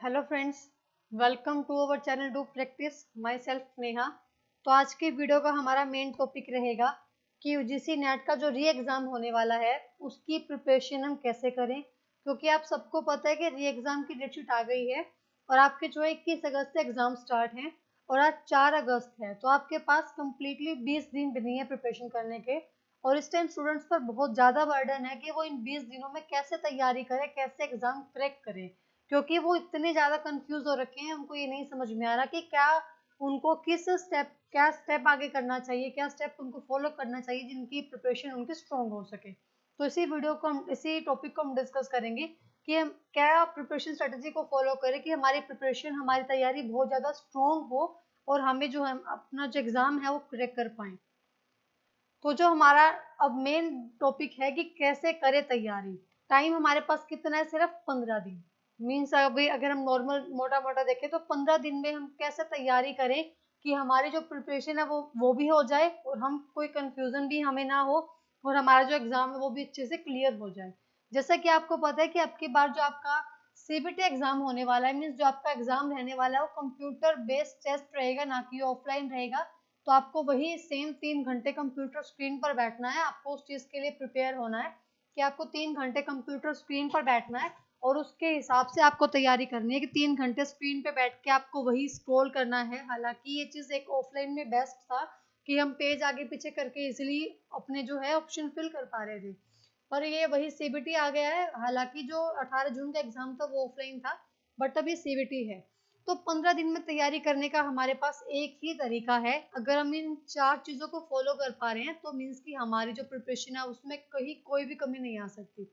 Hello friends, welcome to our channel do practice myself Neha. तो आज की video का हमारा मेन टॉपिक रहेगा कि यूजीसी नेट का जो री एग्ज़ाम होने वाला है उसकी प्रिपरेशन हम कैसे करें, क्योंकि आप सबको पता है कि री एग्ज़ाम की डेट शीट आ गई है और आपके जो 21 अगस्त से एग्ज़ाम स्टार्ट हैं और आज 4 अगस्त है। तो आपके पास कम्प्लीटली 20 दिन बनी है प्रिपरेशन करने के और इस टाइम स्टूडेंट्स पर बहुत ज़्यादा बर्डन है कि वो इन 20 दिनों में कैसे तैयारी करें, कैसे एग्ज़ाम क्रैक करें, क्योंकि वो इतने ज़्यादा कंफ्यूज हो रखे हैं। उनको ये नहीं समझ में आ रहा कि उनको क्या स्टेप आगे करना चाहिए, क्या स्टेप उनको फॉलो करना चाहिए जिनकी प्रिपरेशन उनकी स्ट्रॉन्ग हो सके। तो इसी टॉपिक को हम डिस्कस करेंगे कि हम क्या प्रिपरेशन स्ट्रेटजी को फॉलो करें कि हमारी प्रिपरेशन, हमारी तैयारी बहुत ज़्यादा स्ट्रॉन्ग हो और हमें जो है अपना जो एग्ज़ाम है वो क्रैक कर पाएँ। तो जो हमारा अब मेन टॉपिक है कि कैसे करें तैयारी। टाइम हमारे पास कितना है? सिर्फ 15 दिन। मीन्स अभी अगर हम नॉर्मल मोटा मोटा देखें तो 15 दिन में हम कैसे तैयारी करें कि हमारी जो प्रिपरेशन है वो भी हो जाए और हम कोई कंफ्यूजन भी हमें ना हो और हमारा जो एग्जाम है वो भी अच्छे से क्लियर हो जाए। जैसा कि आपको पता है कि अब की बार जो आपका सीबीटी एग्जाम होने वाला है, मीन्स जो आपका एग्जाम रहने वाला है वो कंप्यूटर बेस्ड टेस्ट रहेगा, ना कि ऑफलाइन रहेगा। तो आपको वही सेम 3 घंटे कंप्यूटर स्क्रीन पर बैठना है। आपको उस चीज़ के लिए प्रिपेयर होना है कि आपको 3 घंटे कंप्यूटर स्क्रीन पर बैठना है और उसके हिसाब से आपको तैयारी करनी है कि 3 घंटे स्क्रीन पे बैठ के आपको वही स्क्रॉल करना है। हालांकि ये चीज़ एक ऑफलाइन में बेस्ट था कि हम पेज आगे पीछे करके इजिली अपने जो है ऑप्शन फिल कर पा रहे थे, पर ये वही सीबीटी आ गया है। हालांकि जो 18 जून का एग्जाम था वो ऑफलाइन था, बट अभी सीबीटी है। तो 15 दिन में तैयारी करने का हमारे पास एक ही तरीका है। अगर हम इन 4 चीज़ों को फॉलो कर पा रहे हैं तो मीन्स कि हमारी जो प्रिपरेशन है उसमें कहीं कोई भी कमी नहीं आ सकती।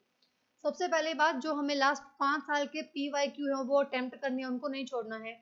सबसे पहली बात, जो हमें लास्ट 5 साल के पीवाईक्यू है वो अटेम्प्ट करनी है, उनको नहीं छोड़ना है।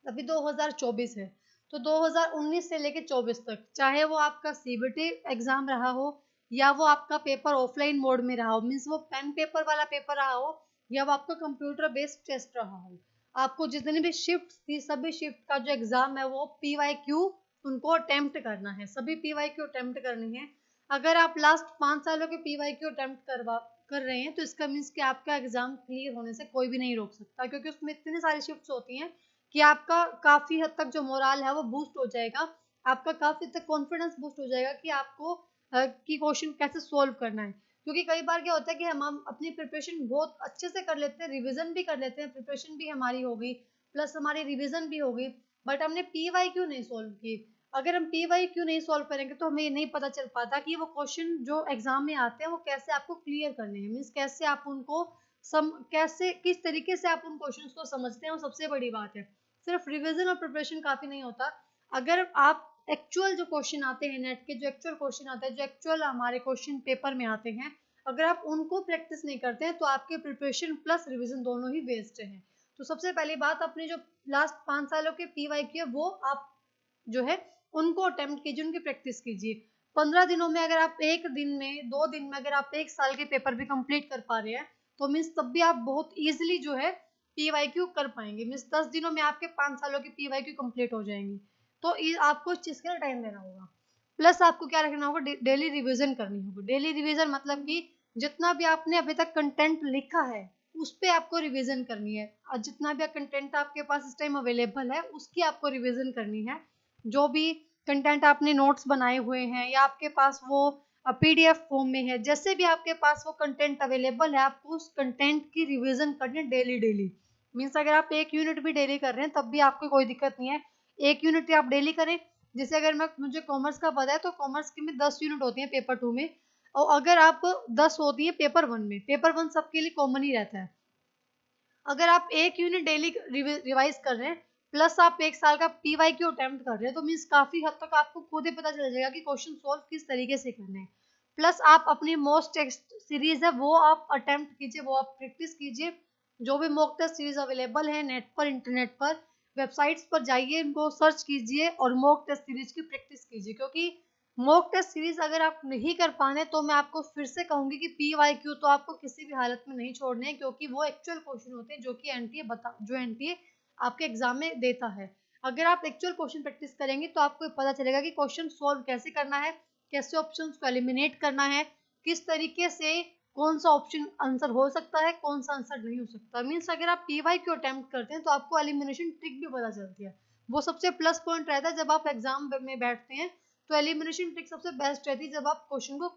अभी 2024 है तो 2019 से लेके 24 तक, चाहे वो आपका सीबीटी एग्जाम रहा हो या वो आपका पेपर ऑफलाइन मोड में रहा हो, मीन्स वो पेन पेपर वाला पेपर रहा हो या वो आपका कंप्यूटर बेस्ड टेस्ट रहा हो, आपको जितनी भी शिफ्ट थी सभी शिफ्ट का जो एग्जाम है वो पीवाईक्यू उनको अटेम्प्ट करना है, सभी पीवाईक्यू अटेम्प्ट करनी है। अगर आप लास्ट 5 सालों के पीवाईक्यू अटेम्प्ट कर रहे हैं तो इसका मीन्स कि आपका एग्जाम क्लियर होने से कोई भी नहीं रोक सकता, क्योंकि उसमें इतनी सारी शिफ्ट्स होती हैं कि आपका काफ़ी हद तक जो मोराल है वो बूस्ट हो जाएगा। आपका काफ़ी हद तक कॉन्फिडेंस बूस्ट हो जाएगा कि आपको कि क्वेश्चन कैसे सोल्व करना है। क्योंकि कई बार क्या होता है कि हम अपनी प्रिपरेशन बहुत अच्छे से कर लेते हैं, रिवीजन भी कर लेते हैं, प्रिपरेशन भी हमारी हो गई प्लस हमारी रिवीजन भी हो गई, बट हमने पीवाईक्यू नहीं सोल्व की। अगर हम पीवाईक्यू नहीं सोल्व करेंगे तो हमें ये नहीं पता चल पाता कि वो क्वेश्चन जो एग्जाम में आते हैं वो कैसे आपको क्लियर करने हैं, मीन्स कैसे आप उनको कैसे किस तरीके से आप उन क्वेश्चंस को समझते हैं, वो सबसे बड़ी बात है। सिर्फ रिवीजन और प्रिपरेशन काफ़ी नहीं होता। अगर आप एक्चुअल जो क्वेश्चन आते हैं नेट के, जो एक्चुअल क्वेश्चन आते हैं, जो एक्चुअल हमारे क्वेश्चन पेपर में आते हैं, अगर आप उनको प्रैक्टिस नहीं करते हैं तो आपके प्रिपरेशन प्लस रिवीजन दोनों ही वेस्ट हैं। तो सबसे पहली बात, अपनी जो लास्ट 5 सालों के पीवाईक्यू है वो आप जो है उनको अटेम्प्ट कीजिए, उनकी प्रैक्टिस कीजिए। 15 दिनों में अगर आप एक दिन में 2 दिन में अगर आप 1 साल के पेपर भी कंप्लीट कर पा रहे हैं तो मीन्स तब भी आप बहुत इजीली जो है पीवाईक्यू कर पाएंगे। मीन्स 10 दिनों में आपके 5 सालों की पीवाईक्यू कंप्लीट हो जाएंगी। तो आपको इस चीज़ के लिए टाइम देना होगा। प्लस आपको क्या रखना होगा? डेली रिवीजन करनी होगी। डेली रिवीजन मतलब कि जितना भी आपने अभी तक कंटेंट लिखा है उस पे आपको रिवीजन करनी है और जितना भी कंटेंट आपके पास इस टाइम अवेलेबल है उसकी आपको रिवीजन करनी है। जो भी कंटेंट आपने नोट्स बनाए हुए हैं या आपके पास वो पीडीएफ फॉर्म में है, जैसे भी आपके पास वो कंटेंट अवेलेबल है, आपको उस कंटेंट की रिवीजन करनी है डेली डेली। मीन्स अगर आप 1 यूनिट भी डेली कर रहे हैं तब भी आपको कोई दिक्कत नहीं है, 1 यूनिट आप डेली करें। जैसे अगर मुझे कॉमर्स का पता है तो कॉमर्स की में 10 यूनिट होती है पेपर 2 में, और अगर आप 10 होती है पेपर 1 में, पेपर 1 सबके लिए कॉमन ही रहता है। अगर आप 1 यूनिट डेली रिवाइज कर रहे हैं प्लस आप 1 साल का पीवाईक्यू अटेम्प्ट कर रहे हैं तो मीन्स काफी हद तक आपको खुद ही पता चल जाएगा कि क्वेश्चन सॉल्व किस तरीके से करने हैं। प्लस आप अपनी मॉक टेस्ट सीरीज है वो आप अटेम्प्ट कीजिए, वो आप प्रैक्टिस कीजिए। जो भी मॉक टेस्ट सीरीज अवेलेबल है नेट पर, इंटरनेट पर, वेबसाइट्स पर जाइए, इनको सर्च कीजिए और मॉक टेस्ट सीरीज की प्रैक्टिस कीजिए। क्योंकि मॉक टेस्ट सीरीज अगर आप नहीं कर पाने तो मैं आपको फिर से कहूंगी कि पीवाईक्यू तो आपको किसी भी हालत में नहीं छोड़ने हैं, क्योंकि वो एक्चुअल क्वेश्चन होते हैं जो एनटीए आपके एग्जाम में देता है। अगर आप एक्चुअल क्वेश्चन प्रैक्टिस करेंगे तो आपको पता चलेगा कि क्वेश्चन सॉल्व कैसे करना है, कैसे ऑप्शंस को एलिमिनेट करना है, किस तरीके से कौन सा ऑप्शन आंसर हो सकता है, कौन सा आंसर नहीं हो सकता। मीन्स अगर आप पीवाई क्यू अटेम्प्ट करते हैं तो आपको एलिमिनेशन ट्रिक भी पता चलती है। वो सबसे प्लस पॉइंट रहता है जब आप एग्जाम में बैठते हैं, तो एलिमिनेशन ट्रिक सबसे बेस्ट रहती है जब आप क्वेश्चन को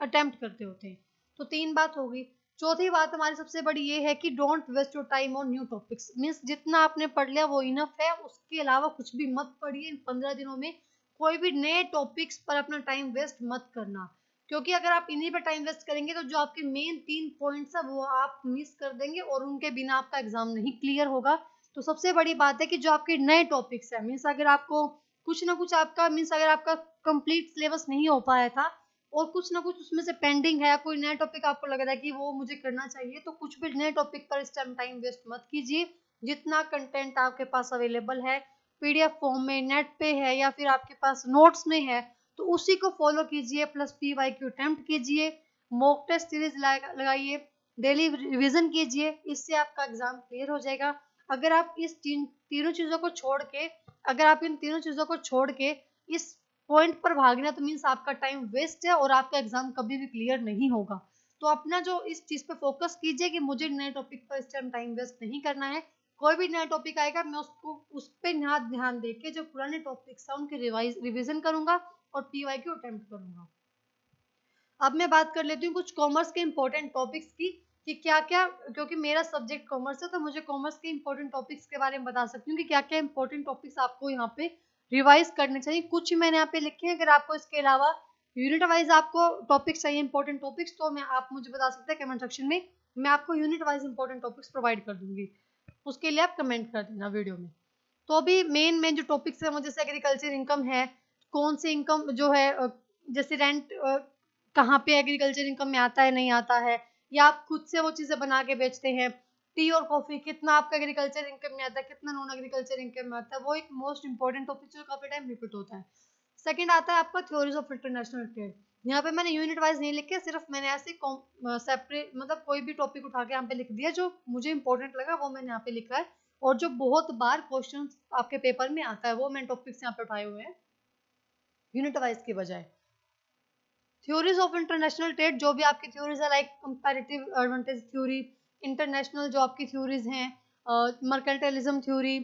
अटेम्प्ट करते होते हैं। तो 3 बात हो गई। चौथी बात हमारी सबसे बड़ी ये है कि don't waste your time on new topics. Means जितना आपने पढ़ लिया वो इनफ है, उसके अलावा कुछ भी मत पढ़िए इन 15 दिनों में। कोई भी नए टॉपिक्स पर अपना टाइम वेस्ट मत करना, क्योंकि अगर आप इन्हीं पर टाइम वेस्ट करेंगे तो जो आपके मेन 3 पॉइंट्स है वो आप मिस कर देंगे और उनके बिना आपका एग्जाम नहीं क्लियर होगा। तो सबसे बड़ी बात है कि जो आपके नए टॉपिक्स है, मीन्स अगर आपको कुछ ना कुछ आपका मीन्स अगर आपका कंप्लीट सिलेबस नहीं हो पाया था और कुछ ना कुछ उसमें से पेंडिंग है, कोई नया टॉपिक आपको लग रहा है कि वो मुझे करना चाहिए, तो कुछ भी नए टॉपिक पर इस टाइम टाइम वेस्ट मत कीजिए। जितना कंटेंट आपके पास अवेलेबल है पीडीएफ फॉर्म में, नेट पे है या फिर आपके पास नोट्स में है, तो उसी को फॉलो कीजिए। प्लस पीवाईक्यू अटेम्प्ट कीजिए, मॉक टेस्ट सीरीज लगाइए, डेली रिवीजन कीजिए, इससे आपका एग्जाम क्लियर हो जाएगा। अगर आप इस तीनों चीजों को छोड़ के अगर आप इन तीनों चीजों को छोड़ के इस पॉइंट पर भागना, तो मीन्स आपका टाइम वेस्ट है और आपका एग्जाम कभी भी क्लियर नहीं होगा। तो अपना जो इस चीज पे फोकस कीजिए कि मुझे नए टॉपिक पर इस टाइम टाइम वेस्ट नहीं करना है। कोई भी नया टॉपिक आएगा मैं उसको उस पर ध्यान देके जो पुराने टॉपिक्स है उनके रिविजन करूंगा और पीवाईक्यू अटेम्प्ट करूंगा। अब मैं बात कर लेती हूँ कुछ कॉमर्स के इंपॉर्टेंट टॉपिक्स की कि क्या क्या, क्योंकि मेरा सब्जेक्ट कॉमर्स है तो मुझे कॉमर्स के इंपॉर्टेंट टॉपिक्स के बारे में बता सकती हूँ कि क्या क्या इंपॉर्टेंट टॉपिक्स आपको यहाँ पे रिवाइज करने चाहिए। कुछ ही मैंने यहाँ पे लिखे हैं, अगर आपको इसके अलावा यूनिट वाइज आपको टॉपिक्स चाहिए इंपॉर्टेंट टॉपिक्स, तो मैं आप मुझे बता सकते हैं कमेंट सेक्शन में, मैं आपको unit wise important topics provide कर दूंगी। उसके लिए आप कमेंट कर देना वीडियो में। तो अभी मेन जो टॉपिक्स है वो जैसे एग्रीकल्चर इनकम है, कौन से इनकम जो है जैसे रेंट कहाँ पे एग्रीकल्चर इनकम में आता है नहीं आता है, या आप खुद से वो चीजें बना के बेचते हैं। टी और कॉफी कितना आपका एग्रीकल्चर इनकम में आता है, कितना नॉन एग्रीकल्चर इनकम में आता है, वो एक मोस्ट इंपॉर्टेंट टॉपिक जो काफी टाइम रिपीट होता है। सेकंड आता है आपका थ्योरीज ऑफ इंटरनेशनल ट्रेड। यहाँ पे मैंने यूनिट वाइज नहीं लिखे, सिर्फ मैंने ऐसे सेपरेट मतलब कोई भी टॉपिक उठा के यहाँ पे लिख दिया जो मुझे इंपॉर्टेंट लगा वो मैंने यहाँ पे लिखा है, और जो बहुत बार क्वेश्चन आपके पेपर में आता है वो मैंने टॉपिक्स यहाँ पे उठाए हुए हैं यूनिट वाइज के बजाय। थ्योरीज ऑफ इंटरनेशनल ट्रेड जो भी आपकी थ्योरीज है like comparative advantage theory, international जो आपकी थ्योरीज हैं, mercantilism theory,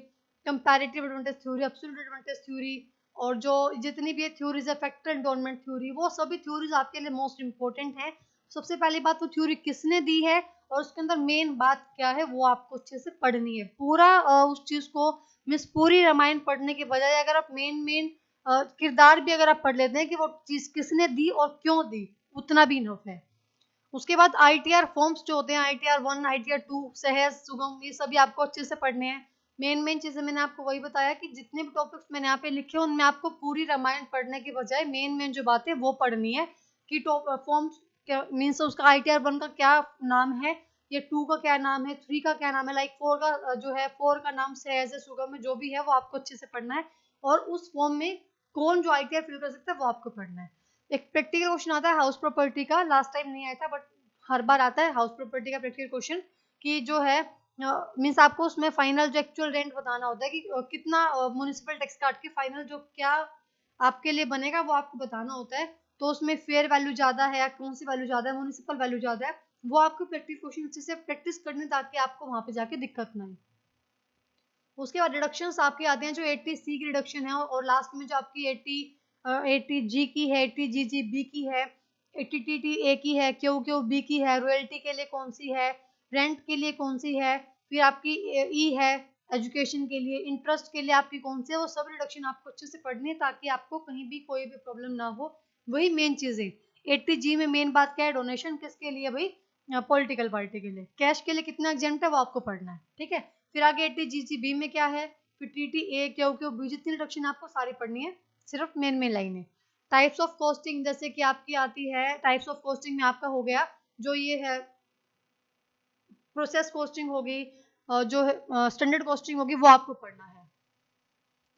comparative advantage theory, absolute advantage theory, और जो जितनी भी थ्योरीज है फैक्टर एंडोनमेंट थ्योरी, वो सभी थ्योरीज आपके लिए मोस्ट इंपॉर्टेंट है। सबसे पहली बात वो थ्योरी किसने दी है और उसके अंदर मेन बात क्या है वो आपको अच्छे से पढ़नी है। पूरा उस चीज को मिस पूरी रामायण पढ़ने के बजाय अगर आप मेन मेन किरदार भी अगर आप पढ़ लेते हैं कि वो चीज किसने दी और क्यों दी, उतना भी इनफ है। उसके बाद आईटीआर फॉर्म्स जो होते हैं, आईटीआर 1, आईटीआर 2, सहज, सुगम, ये सभी आपको अच्छे से पढ़ने हैं। मेन चीजें मैंने आपको वही बताया कि जितने भी टॉपिक्स मैंने यहाँ पे लिखे उनमें आपको पूरी रामायण पढ़ने के बजाय मेन जो बातें वो पढ़नी है कि फॉर्म्स मीन्स उसका आईटीआर 1 का क्या नाम है, ये 2 का क्या नाम है, 3 का क्या नाम है, लाइक 4 का जो है 4 का नाम सहज है, सुगम है, जो भी है वो आपको अच्छे से पढ़ना है। और उस फॉर्म में कौन जो आईटीआर फिल कर सकता है वो आपको पढ़ना है। एक प्रैक्टिकल क्वेश्चन आता है हाउस प्रॉपर्टी का, लास्ट टाइम नहीं आया था बट हर बार आता है हाउस प्रॉपर्टी का प्रैक्टिकल क्वेश्चन, कि जो है मीन्स आपको उसमें फाइनल जो एक्चुअल रेंट बताना होता है कि कितना म्युनिसिपल टैक्स काट के फाइनल जो क्या आपके लिए बनेगा वो आपको बताना होता है। तो उसमें फेयर वैल्यू ज्यादा है या कौन सी वैल्यू ज्यादा है, म्युनिसिपल वैल्यू ज्यादा है, वो आपको प्रैक्टिकल क्वेश्चन अच्छे से प्रैक्टिस करने ताकि आपको वहां पे जाके दिक्कत ना आए। उसके बाद रिडक्शंस आपकी आते हैं जो 80C की रिडक्शन है, और लास्ट में जो आपकी 80G की है, 80GGB की है, 80TTA की है, QQB की है, रॉयल्टी के लिए कौन सी है, रेंट के लिए कौन सी है, फिर आपकी ई है एजुकेशन के लिए, इंटरेस्ट के लिए आपकी कौन सी है, वो सब रिडक्शन आपको अच्छे से पढ़नी है ताकि आपको कहीं भी कोई भी प्रॉब्लम ना हो। वही मेन चीज है। 80G में मेन बात क्या है, डोनेशन किसके लिए भाई, पॉलिटिकल पार्टी के लिए। कैश के लिए कितना एग्जेम्प्ट है वो आपको पढ़ना है, ठीक है। फिर आगे 80GGB में क्या है, फिर TTA QQB, जितनी रिडक्शन आपको सारी पढ़नी है, सिर्फ मेन लाइनें। टाइप्स ऑफ कॉस्टिंग जैसे कि आपकी आती है, टाइप्स ऑफ कॉस्टिंग में आपका हो गया जो ये है प्रोसेस कॉस्टिंग होगी, जो स्टैंडर्ड कॉस्टिंग होगी वो आपको पढ़ना है।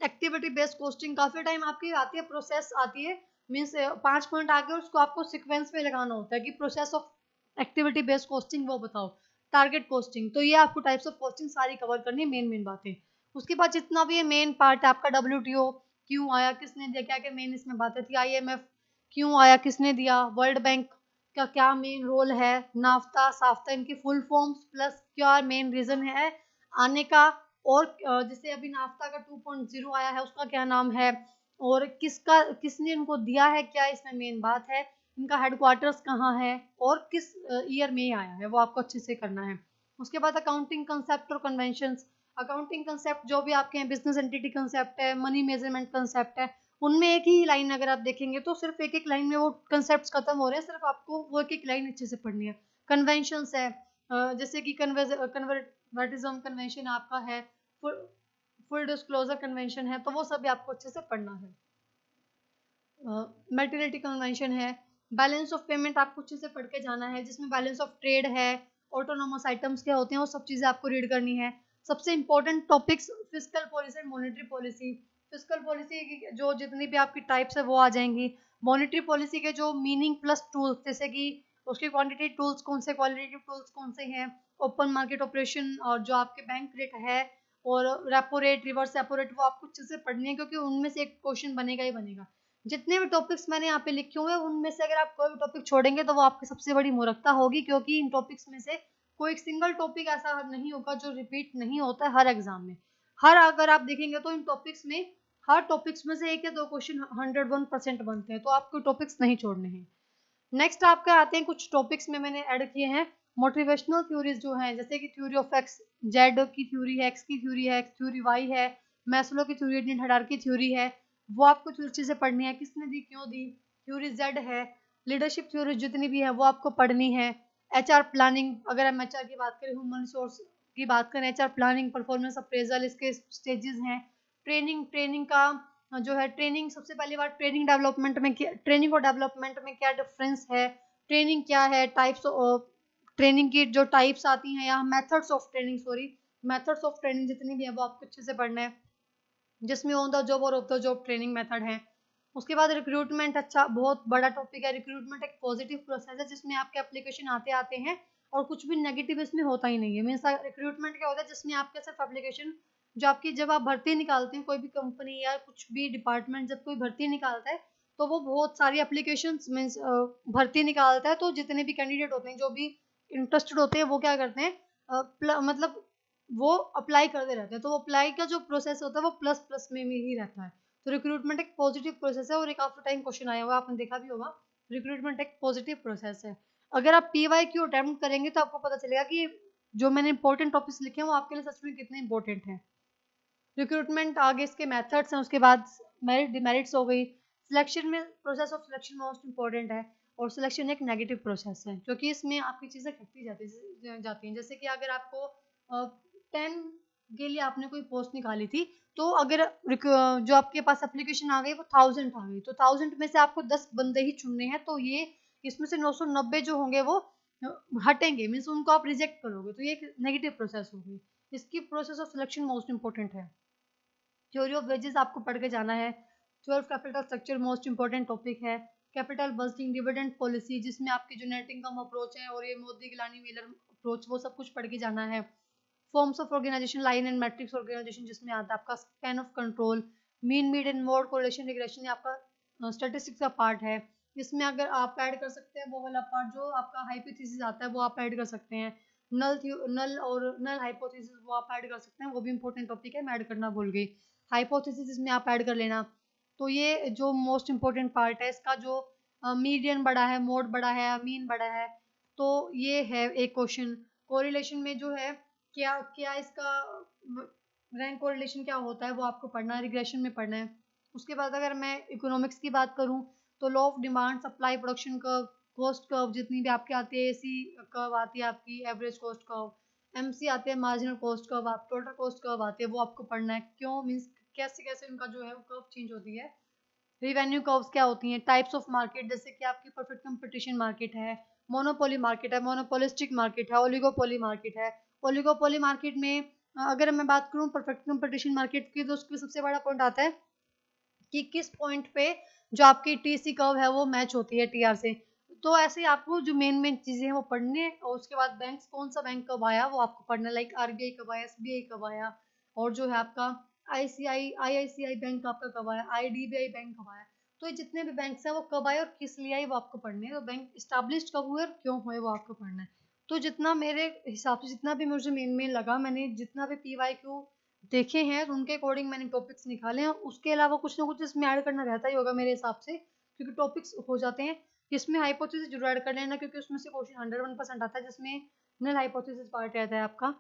एक्टिविटी बेस्ड कॉस्टिंग काफी टाइम आपकी आती है, प्रोसेस आती है, मीन्स 5 पॉइंट आके उसको आपको सीक्वेंस में लगाना होता है कि process of activity based costing वो बताओ। टारगेट कॉस्टिंग, तो ये आपको टाइप्स ऑफ कॉस्टिंग सारी कवर करनी है, मेन बातें। उसके बाद जितना भी ये मेन पार्ट है आपका WTO क्यों आया, किसने दिया, क्या क्या मेन इसमें बातें थी, IMF क्यों आया, किसने दिया, वर्ल्ड बैंक का क्या मेन रोल है, नाफ्ता साफ्ता इनकी फुल फॉर्म्स प्लस क्या मेन रीजन है आने का, और जैसे अभी नाफ्ता का 2.0 आया है उसका क्या नाम है, और किसने इनको दिया है, क्या इसमें मेन बात है, इनका हेडक्वार्टर्स कहाँ है, और किस ईयर में ये आया है, वो आपको अच्छे से करना है। उसके बाद अकाउंटिंग कंसेप्ट और कन्वेंशंस। अकाउंटिंग कंसेप्ट जो भी आपके हैं, बिजनेस एंटिटी कंसेप्ट है, मनी मेजरमेंट कंसेप्ट है, उनमें एक ही लाइन अगर आप देखेंगे तो सिर्फ एक एक लाइन में वो कंसेप्ट खत्म हो रहे हैं, सिर्फ आपको वो एक एक लाइन अच्छे से पढ़नी है। कन्वेंशंस है, जैसे कि कन्वर्टिज्म कन्वेंशन आपका है, फुल डिस्क्लोजर कन्वेंशन है, तो वो सब भी आपको अच्छे से पढ़ना है। मेटेरियलिटी कन्वेंशन है, बैलेंस ऑफ पेमेंट आपको अच्छे से पढ़ के जाना है, जिसमें बैलेंस ऑफ ट्रेड है, ऑटोनोमस आइटम्स क्या होते हैं, वो सब चीज़ें आपको रीड करनी है। सबसे important topics fiscal policy and monetary policy. Fiscal policy की जो जितनी भी आपकी टाइप्स है वो आ जाएंगी। मॉनेटरी पॉलिसी के जो मीनिंग प्लस टूल्स, जैसे कि उसके क्वांटिटी टूल्स कौन से, क्वालिटेटिव टूल्स कौन से हैं, ओपन मार्केट ऑपरेशन और जो आपके बैंक रेट है, और repo rate, reverse repo rate, वो आपको अच्छे से पढ़नी है, क्योंकि उनमें से एक क्वेश्चन बनेगा ही बनेगा। जितने भी टॉपिक्स मैंने यहाँ पे लिखे हुए हैं उनमें से अगर आप कोई भी टॉपिक छोड़ेंगे तो वो आपकी सबसे बड़ी मूर्खता होगी, क्योंकि इन टॉपिक्स में से कोई एक सिंगल टॉपिक ऐसा नहीं होगा जो रिपीट नहीं होता है हर एग्जाम में। हर अगर आप देखेंगे तो इन टॉपिक्स में, हर टॉपिक्स में से एक या दो क्वेश्चन 101% बनते हैं, तो आपको टॉपिक्स नहीं छोड़ने हैं। नेक्स्ट आपके आते हैं कुछ टॉपिक्स में मैंने ऐड किए हैं मोटिवेशनल थ्योरीज जो हैं, जैसे कि थ्योरी ऑफ एक्स, जेड की थ्योरी है, एक्स की थ्योरी है, एक्स थ्योरी वाई है, मैस्लो की थ्योरी, नीड हडार की थ्योरी है, वो आपको अच्छे से पढ़नी है, किसने दी, क्यों दी, थ्योरी जेड है, लीडरशिप थ्योरी जितनी भी है वो आपको पढ़नी है। एचआर प्लानिंग, अगर हम एचआर की बात करें, ह्यूमन रिसोर्स की बात करें, एचआर प्लानिंग, परफॉर्मेंस अप्रेजल, इसके स्टेजेस हैं। ट्रेनिंग, ट्रेनिंग का जो है, ट्रेनिंग सबसे पहली बार ट्रेनिंग डेवलपमेंट में, ट्रेनिंग और डेवलपमेंट में क्या डिफरेंस है, ट्रेनिंग क्या है, टाइप्स ऑफ ट्रेनिंग की जो टाइप्स आती हैं, या methods of training, sorry, methods of training जितनी भी है वो आपको अच्छे से पढ़ना है, जिसमें ऑन द जॉब और of the job training method है। उसके बाद रिक्रूटमेंट, अच्छा बहुत बड़ा टॉपिक है। रिक्रूटमेंट एक पॉजिटिव प्रोसेस है जिसमें आपके एप्लीकेशन आते आते हैं और कुछ भी नेगेटिव इसमें होता ही नहीं है। मीन्स रिक्रूटमेंट क्या होता है, जिसमें आपके सिर्फ एप्लीकेशन, जो आपकी जब आप भर्ती निकालते हैं कोई भी कंपनी या कुछ भी डिपार्टमेंट जब कोई भर्ती निकालता है तो वो बहुत सारी एप्लीकेशन मीन्स भर्ती निकालता है, तो जितने भी कैंडिडेट होते हैं जो भी इंटरेस्टेड होते हैं वो क्या करते हैं, मतलब वो अप्लाई करते रहते हैं, तो वो अप्लाई का जो प्रोसेस होता है वो प्लस प्लस में ही रहता है। तो रिक्रूटमेंट एक पॉजिटिव प्रोसेस है, और एक आफ्टर टाइम क्वेश्चन आया हुआ आपने देखा भी होगा, रिक्रूटमेंट एक पॉजिटिव प्रोसेस है। अगर आप PYQ अटेम्प्ट करेंगे तो आपको पता चलेगा कि जो मैंने इंपॉर्टेंट टॉपिक्स लिखे हैं वो आपके लिए सच में कितने इंपॉर्टेंट हैं। रिक्रूटमेंट आगे इसके मेथड्स हैं, उसके बाद मेरिट डिमेरिट्स हो गई। सिलेक्शन में process of selection most important है, और सिलेक्शन एक नेगेटिव प्रोसेस है क्योंकि इसमें आपकी चीज़ें घटती जाती हैं। जैसे कि अगर आपको 10 के लिए आपने कोई पोस्ट निकाली थी, तो अगर जो आपके पास एप्लीकेशन आ गई वो 1000 आ गई, तो 1000 में से आपको 10 बंदे ही चुनने हैं, तो ये इसमें से 990 जो होंगे वो हटेंगे, मीन्स उनको आप रिजेक्ट करोगे, तो ये एक नेगेटिव प्रोसेस होगी। इसकी process of selection most important है। थ्योरी ऑफ वेजेस आपको पढ़ के जाना है। 12 capital structure most important topic है। कैपिटल बजटिंग, डिविडेंड पॉलिसी, जिसमें आपकी जो नेट इनकम अप्रोच है और ये मोदी गिलानी व्हीलर अप्रोच, वो सब कुछ पढ़ के जाना है। Forms of organisation, line and matrix organisation, जिसमें आता है आपका span of control, mean median mode, correlation regression, आपका स्टैटिस्टिक्स का पार्ट है। इसमें अगर आप ऐड कर सकते हैं वो वाला पार्ट जो आपका हाइपोथेसिस आता है वो आप ऐड कर सकते हैं। नल और नल हाइपोथेसिस वो आप ऐड कर सकते हैं, वो भी इंपॉर्टेंट टॉपिक है, मैं ऐड करना भूल गई। हाइपोथेसिस इसमें आप ऐड कर लेना। तो ये जो मोस्ट इंपॉर्टेंट पार्ट है इसका, जो मीडियन बड़ा है, मोड बड़ा है, मीन बड़ा है, तो ये है एक क्वेश्चन। कोरिलेशन में जो है, क्या क्या इसका रैंक कोरिलेशन क्या होता है वो आपको पढ़ना है, रिग्रेशन में पढ़ना है। उसके बाद अगर मैं इकोनॉमिक्स की बात करूं तो law of demand, supply, production curve, cost curve, जितनी भी आपके आती है, एसी कर्व आती है आपकी, एवरेज कॉस्ट कर्व, MC आते हैं, मार्जिनल कॉस्ट कर्व, आप टोटल कॉस्ट कर्व आती है, वो आपको पढ़ना है। क्यों, मीन्स कैसे कैसे उनका जो है वो कर्व चेंज होती है। रिवेन्यू कर्व्स क्या होती हैं, टाइप्स ऑफ मार्केट, जैसे कि आपकी परफेक्ट कंपटीशन मार्केट है, मोनोपोली मार्केट है, मोनोपोलिस्टिक मार्केट है, ओलिगोपोली मार्केट है। ओलिगोपोली मार्केट में अगर मैं बात करूं परफेक्ट कंपटीशन मार्केट की, तो उसमें सबसे बड़ा पॉइंट आता है कि किस पॉइंट पे जो आपकी TC कर्व है वो मैच होती है TR से। तो ऐसे ही आपको जो मेन मेन चीजें हैं वो पढ़नी है, और उसके बाद बैंक, कौन सा बैंक कब आया वो आपको पढ़ना है, लाइक RBI कब आया, SBI कब आया, और जो है आपका ICICI बैंक आपका कब आया, IDBI बैंक कब आया। तो ये जितने भी बैंक्स हैं वो कब आए और किस लिए आए वो आपको पढ़ने हैं। तो बैंक इस्टेब्लिश कब हुए और क्यों हुए वो आपको पढ़ना है। तो जितना मेरे हिसाब से जितना भी मुझे मेन लगा, मैंने जितना भी PYQ देखे हैं तो उनके अकॉर्डिंग मैंने टॉपिक्स निकाले हैं। उसके अलावा कुछ ना कुछ इसमें ऐड करना रहता ही होगा मेरे हिसाब से, क्योंकि टॉपिक्स हो जाते हैं। इसमें हाइपोथेसिस जरूर ऐड कर लेना, क्योंकि उसमें से क्वेश्चन 101% आता है जिसमें नल हाइपोथेसिस पार्ट रहता है आपका।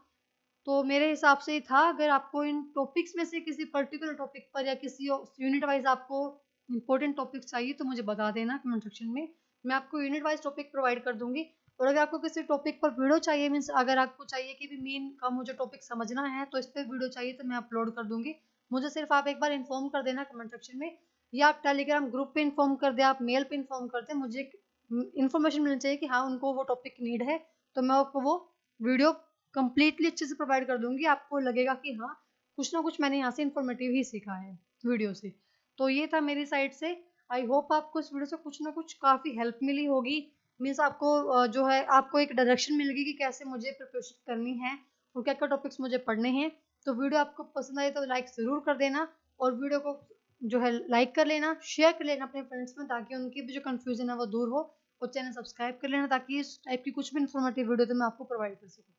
तो मेरे हिसाब से ही था। अगर आपको इन टॉपिक्स में से किसी पर्टिकुलर टॉपिक पर या किसी यूनिट वाइज आपको इंपॉर्टेंट टॉपिक चाहिए तो मुझे बता देना कमेंट सेक्शन में, मैं आपको यूनिट वाइज टॉपिक प्रोवाइड कर दूंगी। और अगर आपको किसी टॉपिक पर वीडियो चाहिए, मीन्स अगर आपको चाहिए कि भी मेन का मुझे टॉपिक समझना है तो इस पर वीडियो चाहिए तो मैं अपलोड कर दूंगी। मुझे सिर्फ आप एक बार इन्फॉर्म कर देना कमेंट सेक्शन में, या आप टेलीग्राम ग्रुप पे इन्फॉर्म कर दे, आप मेल पे इन्फॉर्म कर दे। मुझे इन्फॉर्मेशन मिलनी चाहिए कि हाँ उनको वो टॉपिक नीड है, तो मैं आपको वो वीडियो कंप्लीटली अच्छे से प्रोवाइड कर दूंगी। आपको लगेगा कि हाँ कुछ ना कुछ मैंने यहाँ से इन्फॉर्मेटिव ही सीखा है वीडियो से। तो ये था मेरी साइड से। आई होप आपको इस वीडियो से कुछ ना कुछ काफ़ी हेल्प मिली होगी। मीन्स आपको जो है आपको एक डायरेक्शन मिलेगी कि कैसे मुझे प्रिपरेशन करनी है और क्या क्या टॉपिक्स मुझे पढ़ने हैं। तो वीडियो आपको पसंद आए तो लाइक ज़रूर कर देना, और वीडियो को जो है लाइक कर लेना, शेयर कर लेना अपने फ्रेंड्स में, ताकि उनकी भी जो कन्फ्यूजन है वो दूर हो। और चैनल सब्सक्राइब कर लेना ताकि इस टाइप की कुछ भी इन्फॉर्मेटिव वीडियो तो मैं आपको प्रोवाइड कर सकूँ।